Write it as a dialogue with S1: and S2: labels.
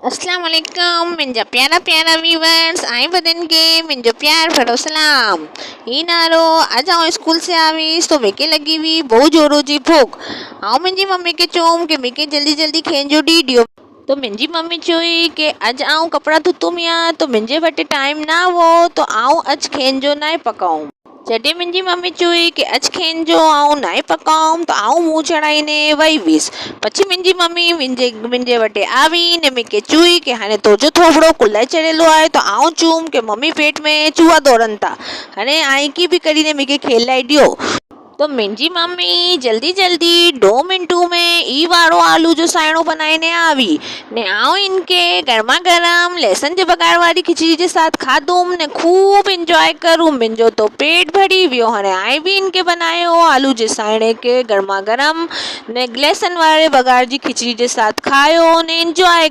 S1: अस्सलाम वालेकुम मुंहिंजा प्यारा प्यारा व्यूवर्स आई बदन के मुंहिंजो प्यार भरो सलाम। ही नारो अज आउं स्कूल से आवीस तो मूंखे लगी हुई बहुत जोरों जी भूख। आउं मुंहिंजी मम्मी के चयुमि कि मूंखे जल्दी जल्दी खाइण जो ॾी ॾियो। तो मुंहिंजी मम्मी चई कि अॼु आउं कपिड़ा धोतुमि या तो मुंहिंजे वटि टाइम ना हो तो आउं अॼु खाइण जो नाहे पकाऊं। जॾहिं मुंहिंजी मम्मी चई कि अॼु खाइण जो आउं नाहे पकाऊं त आउं मुंहुं चढ़ाईने वई हुअसि। पछी मुंहिंजी मम्मी मुंहिंजे वटि आवी ने मूंखे चई कि हाणे तुंहिंजो थोबड़ो कुल्हाए चढ़ियलु आहे। त आउं चयुमि कि मम्मी पेट में चूहा दौड़नि था, हाणे आइकी बि कढी ने मूंखे खेलाए ॾियो। तो मुंहिंजी मम्मी जल्दी जल्दी 2 मिनटों में ई वारो आलू जो साइणो बनाईने आवी ने आउं इनके गर्मा गर्म लहसुन जे बघार वारी खिचड़ी के साथ खाधुमि ने खूब इंजॉय करूं। मुंहिंजो तो पेट भरी वियो। हाणे आई बि इनके बनायो आलू जे साइणे के गर्मा गर्म ने लहसुन वारे बघार जी खिचड़ी के साथ खायो ने इंजॉय